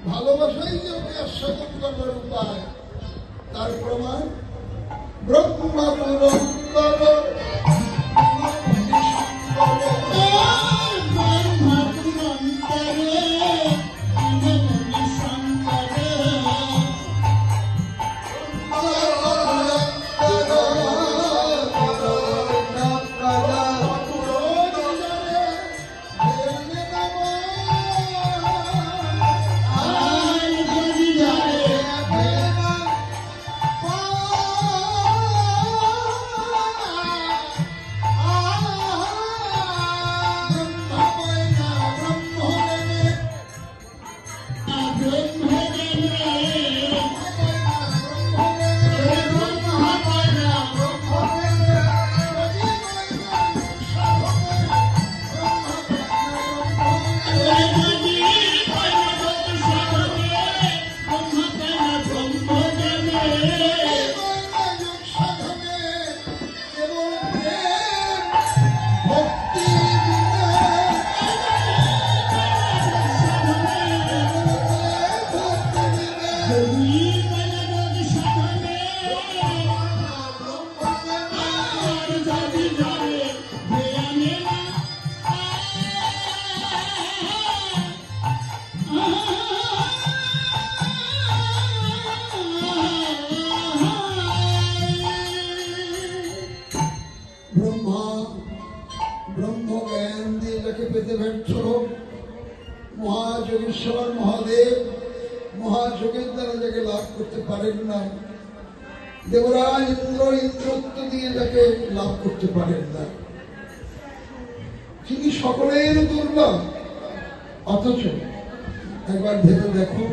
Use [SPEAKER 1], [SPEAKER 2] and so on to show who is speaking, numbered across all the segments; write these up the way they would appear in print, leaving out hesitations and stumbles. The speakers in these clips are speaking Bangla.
[SPEAKER 1] ভালোবাসাই যে ওকে আস্বাদন করবার উপায়, তার প্রমাণ ব্রহ্মা পুরন্দর ব্রহ্মজ্ঞান দিয়ে যাকে পেতে ব্যর্থ মহাযোগেশ্বর মহাদেব মহাযোগের দ্বারা যাকে লাভ করতে পারেন না, দেবরাজ ইন্দ্র ইন্দ্রত্ব দিয়ে যাকে লাভ করতে পারেন না, তিনি সকলের দুর্লভ। অথচ একবার ভেবে দেখো,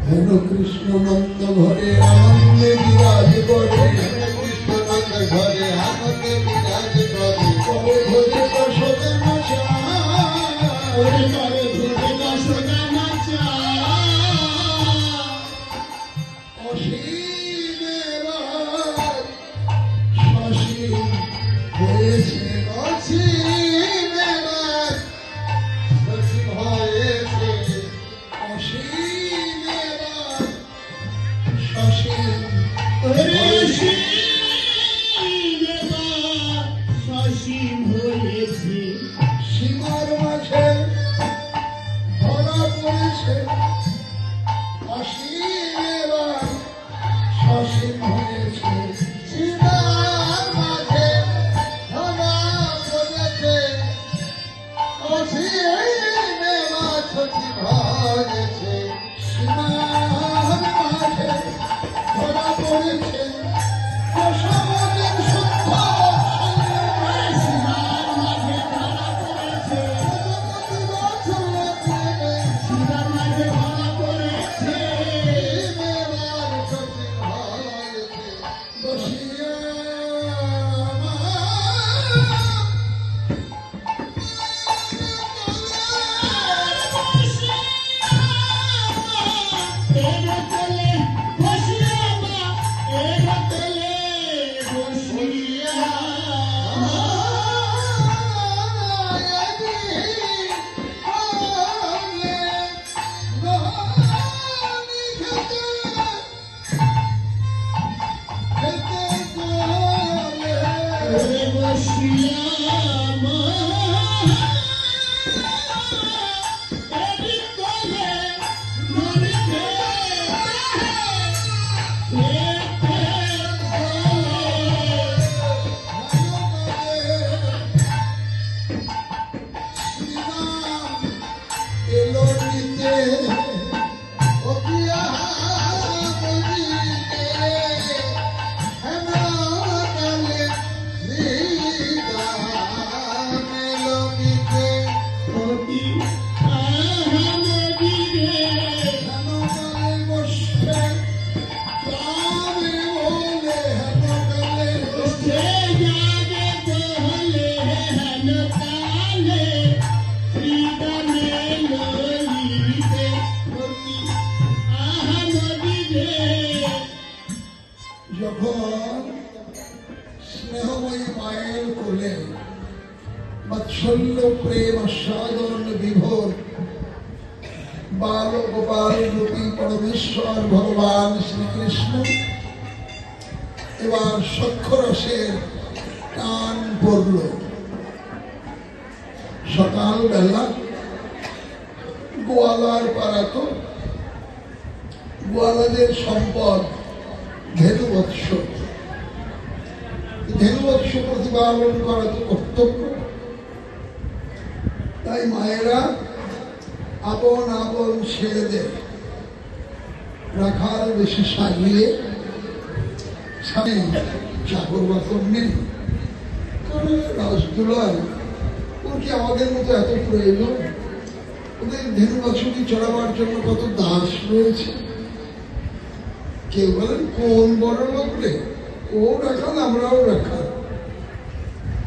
[SPEAKER 1] হেন কৃষ্ণ নন্দ ঘরে আনন্দে বিরাজ করে, কৃষ্ণ নন্দ ঘরে আনন্দে বিরাজ করে, কবে ভোজে বসবে নাচা, কবে ভোজে বসবে নাচা, অসীমের সসীম হয়েছে, অসীমের সসীম হয়েছে, অসীমের সসীম
[SPEAKER 2] সসীম হয়েছে,
[SPEAKER 1] সীমার মাঝে ধরা পড়েছে, অসীমের সসীম হয়েছে, সীমার মাঝে ধরা পড়েছে, অসীমের সসীম হয়েছে, সীমার মাঝে ধরা পড়েছে, অসমদের শুদ্ধ
[SPEAKER 2] সীমার মাঝে ধরা পড়েছে,
[SPEAKER 1] অতিয়া মরিলে হেমাকালে শ্রীদামে লোকিতে
[SPEAKER 2] অতি আহামদিরে
[SPEAKER 1] হেমাকালে বসে কামে বলে হেমাকালে
[SPEAKER 2] সে যাবে বলে হেন কালে শ্রীদামে লইতে অতি আহামদিরে
[SPEAKER 1] যখন স্নেহময়ী মায়ের কোলে বাৎসল্য প্রেম আস্বাদন বিভোর বাল গোপাল রূপী পরমেশ্বর ভগবান শ্রীকৃষ্ণ এবার সক্ষরসের টান পড়ল। সকালবেলা গোয়ালার পাড়া তো গোয়ালাদের সম্পদ ধেনুবৎস, ধেনুবৎস প্রতিপালন করা তো কর্তব্য। তাই মায়েরা আপন আপন ছেলেদের রাখাল বেশি সাজিয়ে সামনে চাকর বাকর নেই, কারণ রাজদুলায় ওর কি আমাদের মতো এত প্রয়োজন? ওদের ধেনুবাছুরি চড়াবার জন্য কত দাস রয়েছে। কেউ বলেন কোন বড় লোক রে, ও রাখাল আমরাও রাখাল,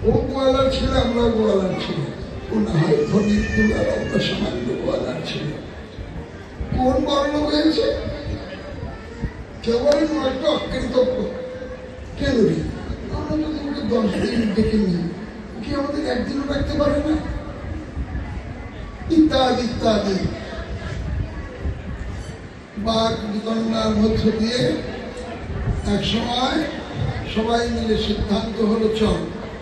[SPEAKER 1] ও গোয়ালার ছেলে আমরাও গোয়ালার ছেলে, ও না হয় ধনির দুলার আমরা সামান্য গোয়ালার ছেলে। কোন বড় লোক হয়েছে? কেউ বলেন একটা অকৃতজ্ঞ। কেন রে, আমরা যদি ওকে 10 দিন ডেকে নিই, কি আমাদের একদিনও রাখতে পারে না? ইত্যাদি ইত্যাদি বাক বিতণ্ডার মধ্য দিয়ে এক সময় সবাই মিলে সিদ্ধান্ত হলো চল